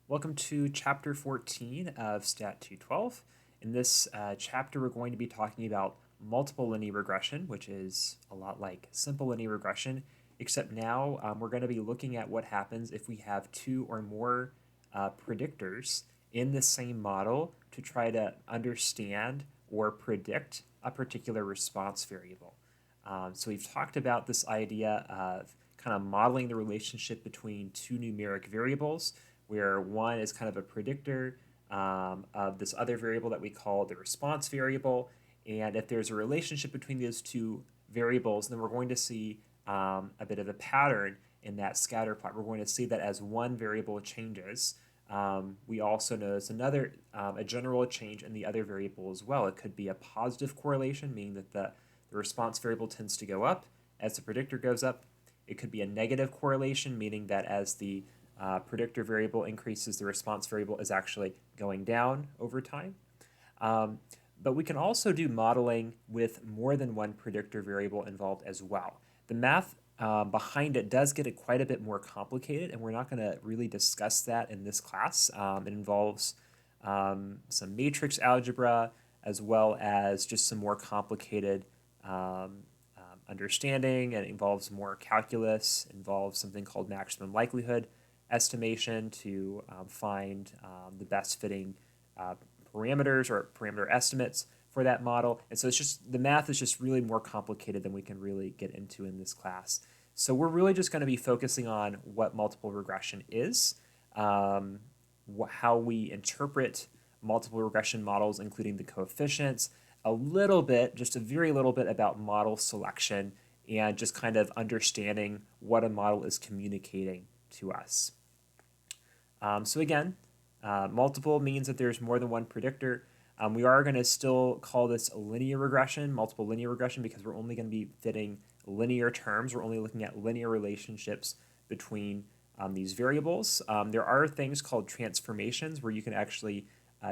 Welcome to Chapter 14 of Stat 212. In this chapter, we're going to be talking about multiple linear regression, which is a lot like simple linear regression, except now we're going to be looking at what happens if we have two or more predictors in the same model to try to understand or predict a particular response variable. So we've talked about this idea of kind of modeling the relationship between two numeric variables, where one is kind of a predictor of this other variable that we call the response variable. And if there's a relationship between those two variables, then we're going to see a bit of a pattern in that scatter plot. We're going to see that as one variable changes, we also notice a general change in the other variable as well. It could be a positive correlation, meaning that the response variable tends to go up as the predictor goes up. It could be a negative correlation, meaning that as the predictor variable increases, the response variable is actually going down over time. But we can also do modeling with more than one predictor variable involved as well. The math behind it does get it quite a bit more complicated, and we're not going to really discuss that in this class. It involves some matrix algebra as well as just some more complicated understanding, and it involves more calculus, involves something called maximum likelihood estimation to find the best fitting parameters or parameter estimates for that model. And so it's just, the math is just really more complicated than we can really get into in this class. So we're really just going to be focusing on what multiple regression is, how we interpret multiple regression models, including the coefficients, a little bit, just a very little bit about model selection, and just kind of understanding what a model is communicating to us. So again, multiple means that there's more than one predictor. We are going to still call this a linear regression, multiple linear regression, because we're only going to be fitting linear terms. We're only looking at linear relationships between these variables. There are things called transformations where you can actually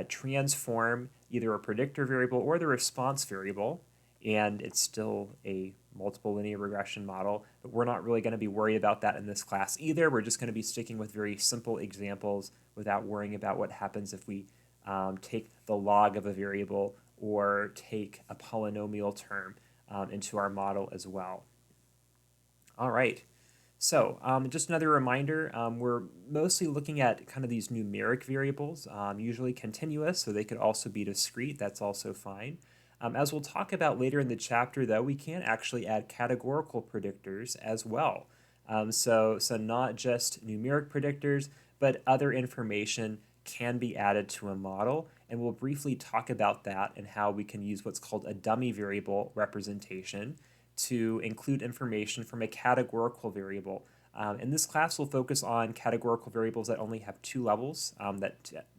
transform either a predictor variable or the response variable, and it's still a multiple linear regression model, but we're not really going to be worried about that in this class either. We're just going to be sticking with very simple examples without worrying about what happens if we take the log of a variable or take a polynomial term into our model as well. All right. So just another reminder, we're mostly looking at kind of these numeric variables, usually continuous, so they could also be discrete. That's also fine. As we'll talk about later in the chapter, though, we can actually add categorical predictors as well. So not just numeric predictors, but other information can be added to a model, and we'll briefly talk about that and how we can use what's called a dummy variable representation to include information from a categorical variable. In this class, we'll focus on categorical variables that only have two levels,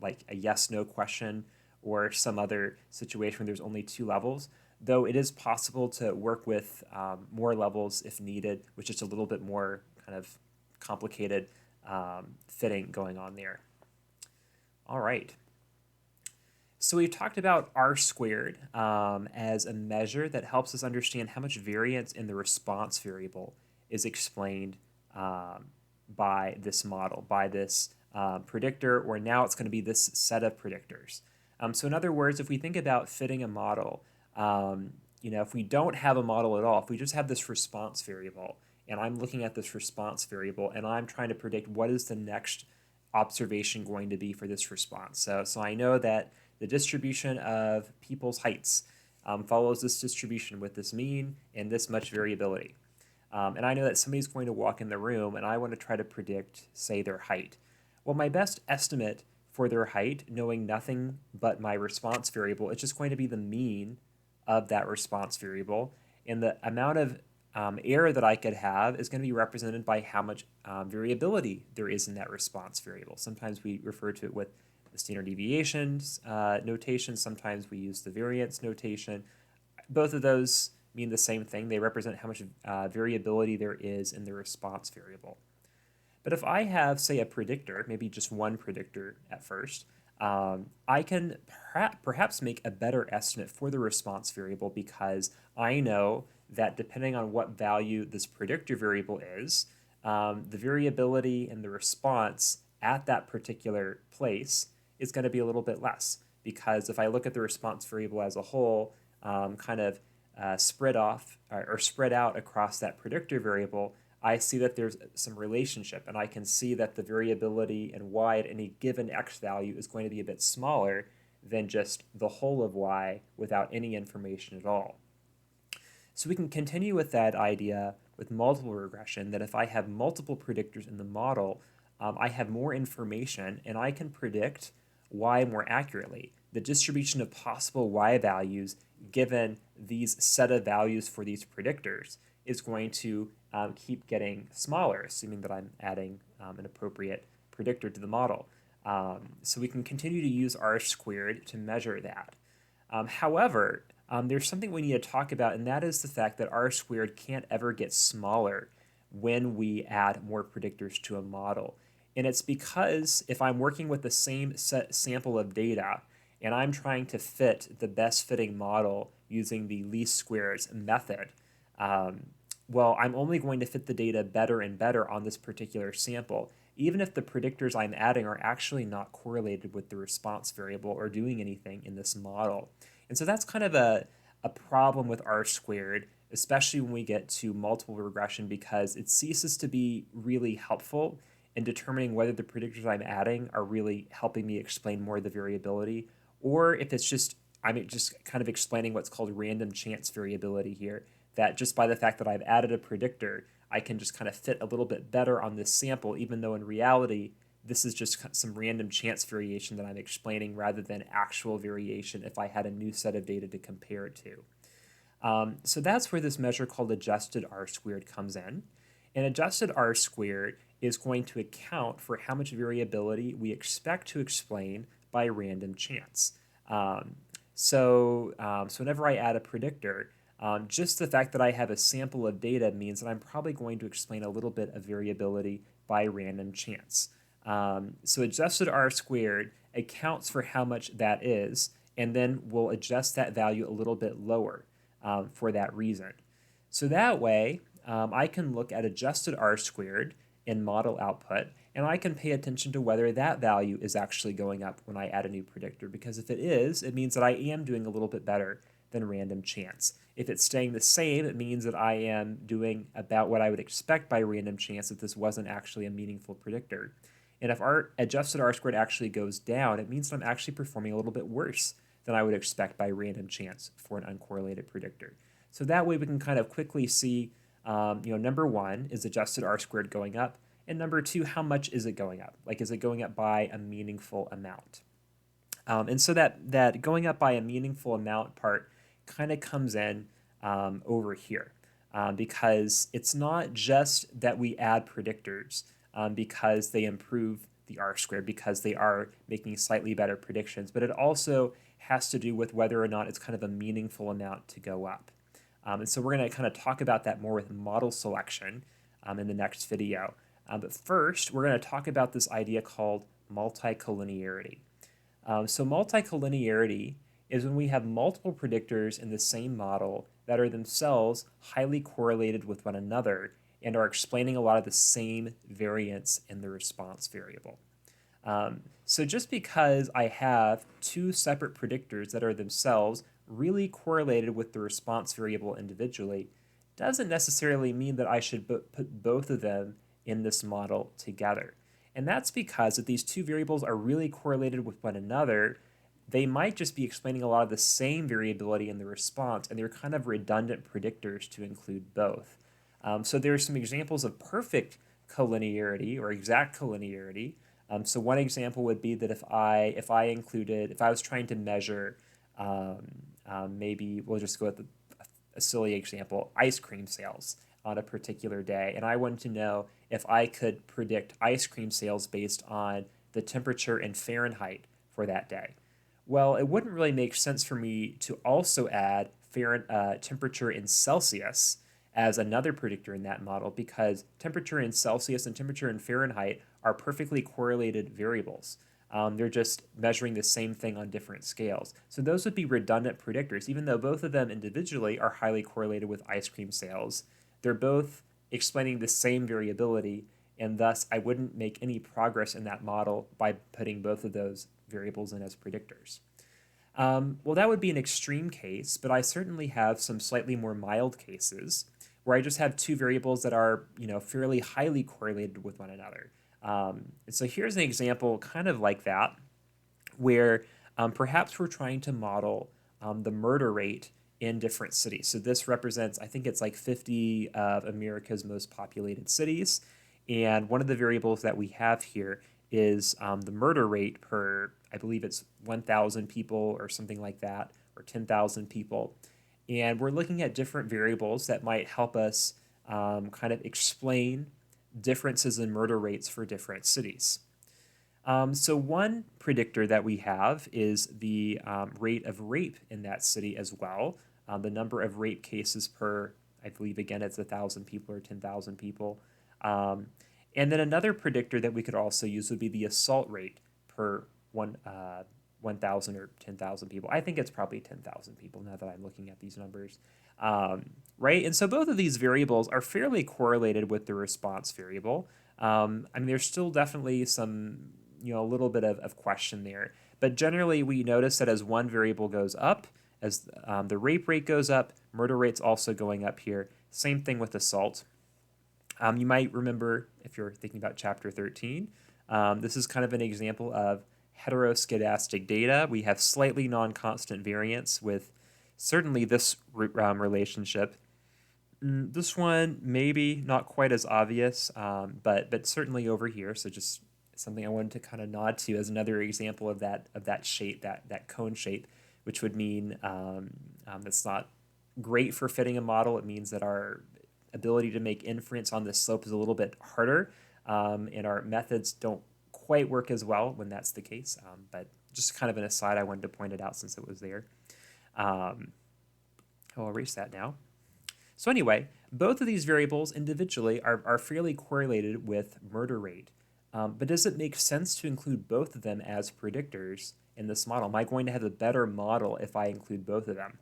like a yes-no question or some other situation where there's only two levels, though it is possible to work with more levels if needed, which is a little bit more kind of complicated fitting going on there. All right. So we've talked about R squared as a measure that helps us understand how much variance in the response variable is explained by this model, by this predictor, or now it's going to be this set of predictors. So in other words, if we think about fitting a model, if we don't have a model at all, if we just have this response variable, and I'm looking at this response variable, and I'm trying to predict what is the next observation going to be for this response. So I know that the distribution of people's heights follows this distribution with this mean and this much variability. And I know that somebody's going to walk in the room and I want to try to predict, say, their height. Well, my best estimate for their height, knowing nothing but my response variable, it's just going to be the mean of that response variable. And the amount of error that I could have is going to be represented by how much variability there is in that response variable. Sometimes we refer to it with the standard deviations notation. Sometimes we use the variance notation. Both of those mean the same thing. They represent how much variability there is in the response variable. But if I have, say, a predictor, maybe just one predictor at first, I can perhaps make a better estimate for the response variable because I know that depending on what value this predictor variable is, the variability in the response at that particular place is going to be a little bit less, because if I look at the response variable as a whole, kind of spread off or spread out across that predictor variable, I see that there's some relationship, and I can see that the variability in y at any given x value is going to be a bit smaller than just the whole of y without any information at all. So we can continue with that idea with multiple regression, that if I have multiple predictors in the model, I have more information and I can predict y more accurately. The distribution of possible y values given these set of values for these predictors is going to keep getting smaller, assuming that I'm adding an appropriate predictor to the model. So we can continue to use R² to measure that. However, there's something we need to talk about, and that is the fact that R² can't ever get smaller when we add more predictors to a model. And it's because if I'm working with the same sample of data and I'm trying to fit the best fitting model using the least squares method, well, I'm only going to fit the data better and better on this particular sample, even if the predictors I'm adding are actually not correlated with the response variable or doing anything in this model. And so that's kind of a problem with R², especially when we get to multiple regression, because it ceases to be really helpful in determining whether the predictors I'm adding are really helping me explain more of the variability, or if it's just, I'm just kind of explaining what's called random chance variability here, that just by the fact that I've added a predictor, I can just kind of fit a little bit better on this sample, even though in reality, this is just some random chance variation that I'm explaining rather than actual variation if I had a new set of data to compare it to. So that's where this measure called adjusted R² comes in. And adjusted R² is going to account for how much variability we expect to explain by random chance. So whenever I add a predictor, just the fact that I have a sample of data means that I'm probably going to explain a little bit of variability by random chance. So adjusted R² accounts for how much that is, and then we'll adjust that value a little bit lower for that reason. So that way, I can look at adjusted R² in model output, and I can pay attention to whether that value is actually going up when I add a new predictor, because if it is, it means that I am doing a little bit better than random chance. If it's staying the same, it means that I am doing about what I would expect by random chance if this wasn't actually a meaningful predictor. And if our adjusted R² actually goes down, it means that I'm actually performing a little bit worse than I would expect by random chance for an uncorrelated predictor. So that way we can kind of quickly see, number one, is adjusted R² going up? And number two, how much is it going up? Like, is it going up by a meaningful amount? And so that going up by a meaningful amount part kind of comes in over here, because it's not just that we add predictors because they improve the R², because they are making slightly better predictions, but it also has to do with whether or not it's kind of a meaningful amount to go up. And so we're going to kind of talk about that more with model selection in the next video. But first, we're going to talk about this idea called multi-collinearity. So multi-collinearity is when we have multiple predictors in the same model that are themselves highly correlated with one another and are explaining a lot of the same variance in the response variable. So just because I have two separate predictors that are themselves really correlated with the response variable individually doesn't necessarily mean that I should put both of them in this model together. And that's because if these two variables are really correlated with one another, they might just be explaining a lot of the same variability in the response, and they're kind of redundant predictors to include both. So there are some examples of perfect collinearity or exact collinearity. So one example would be that if I was trying to measure, maybe we'll just go with a silly example, ice cream sales on a particular day, and I wanted to know if I could predict ice cream sales based on the temperature in Fahrenheit for that day. Well, it wouldn't really make sense for me to also add temperature in Celsius as another predictor in that model, because temperature in Celsius and temperature in Fahrenheit are perfectly correlated variables. They're just measuring the same thing on different scales. So those would be redundant predictors, even though both of them individually are highly correlated with ice cream sales. They're both explaining the same variability, and thus I wouldn't make any progress in that model by putting both of those variables in as predictors. Well, that would be an extreme case, but I certainly have some slightly more mild cases where I just have two variables that are, fairly highly correlated with one another. And so here's an example kind of like that, where perhaps we're trying to model the murder rate in different cities. So this represents, I think it's like 50 of America's most populated cities. And one of the variables that we have here is the murder rate per, I believe it's 1,000 people or something like that, or 10,000 people. And we're looking at different variables that might help us kind of explain differences in murder rates for different cities. So one predictor that we have is the rate of rape in that city as well. The number of rape cases per, I believe, again, it's 1,000 people or 10,000 people. And then another predictor that we could also use would be the assault rate per 1,000 or 10,000 people. I think it's probably 10,000 people now that I'm looking at these numbers. Right? And so both of these variables are fairly correlated with the response variable. I mean, there's still definitely some, a little bit of question there. But generally, we notice that as one variable goes up, as the rape rate goes up, murder rate's also going up here. Same thing with assault. You might remember, if you're thinking about Chapter 13, this is kind of an example of heteroscedastic data. We have slightly non-constant variance with certainly this relationship. This one maybe not quite as obvious, but certainly over here. So just something I wanted to kind of nod to as another example of that shape, that cone shape, which would mean that's not great for fitting a model. It means that our ability to make inference on this slope is a little bit harder, and our methods don't quite work as well when that's the case. But just kind of an aside, I wanted to point it out since it was there. I'll erase that now. So anyway, both of these variables individually are fairly correlated with murder rate. But does it make sense to include both of them as predictors in this model? Am I going to have a better model if I include both of them?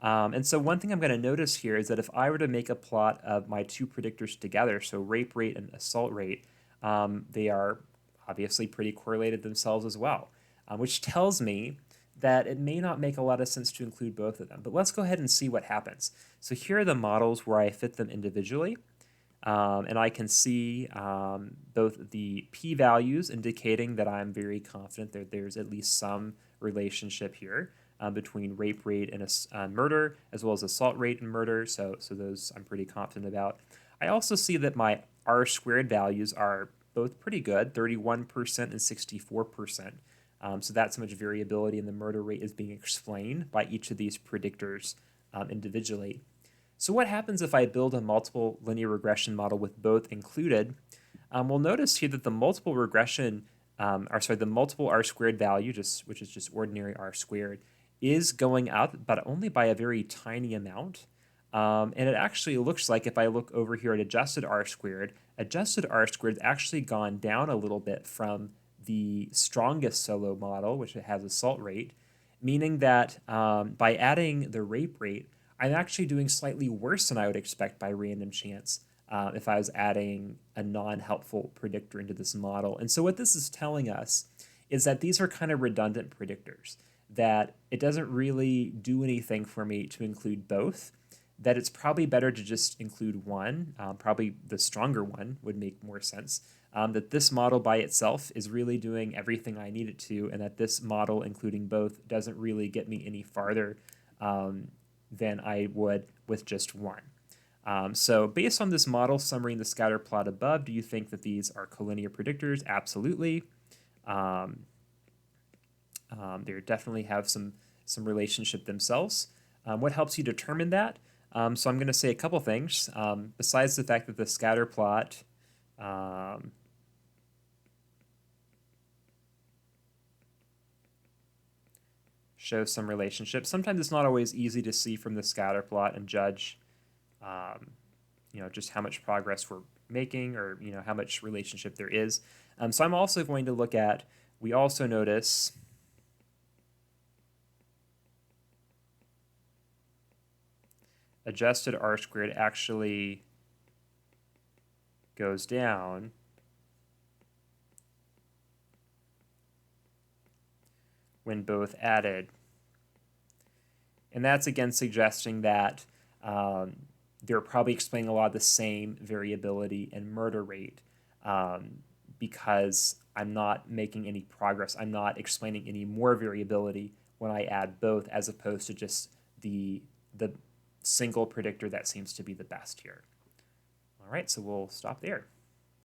And so one thing I'm going to notice here is that if I were to make a plot of my two predictors together, so rape rate and assault rate, they are obviously pretty correlated themselves as well, which tells me that it may not make a lot of sense to include both of them. But let's go ahead and see what happens. So here are the models where I fit them individually. And I can see both the p-values indicating that I'm very confident that there's at least some relationship here between rape rate and murder, as well as assault rate and murder. So those I'm pretty confident about. I also see that my r-squared values are both pretty good, 31% and 64%. So that's how much variability in the murder rate is being explained by each of these predictors individually. So what happens if I build a multiple linear regression model with both included? We'll notice here that the multiple regression, the multiple r-squared value, which is just ordinary r-squared, is going up, but only by a very tiny amount. And it actually looks like if I look over here at adjusted r-squared has actually gone down a little bit from the strongest solo model, which has assault rate, meaning that by adding the rape rate, I'm actually doing slightly worse than I would expect by random chance if I was adding a non-helpful predictor into this model. And so what this is telling us is that these are kind of redundant predictors, that it doesn't really do anything for me to include both, that it's probably better to just include one, probably the stronger one would make more sense, that this model by itself is really doing everything I need it to, and that this model, including both, doesn't really get me any farther than I would with just one. So based on this model summary in the scatter plot above, do you think that these are collinear predictors? Absolutely. They definitely have some relationship themselves. What helps you determine that? So I'm going to say a couple things. Besides the fact that the scatter plot shows some relationship. Sometimes it's not always easy to see from the scatter plot and judge, just how much progress we're making or, how much relationship there is. So I'm also going to look at, we also notice adjusted r-squared actually goes down when both added. And that's again suggesting that they're probably explaining a lot of the same variability and murder rate because I'm not making any progress. I'm not explaining any more variability when I add both as opposed to just the single predictor that seems to be the best here. All right, so we'll stop there.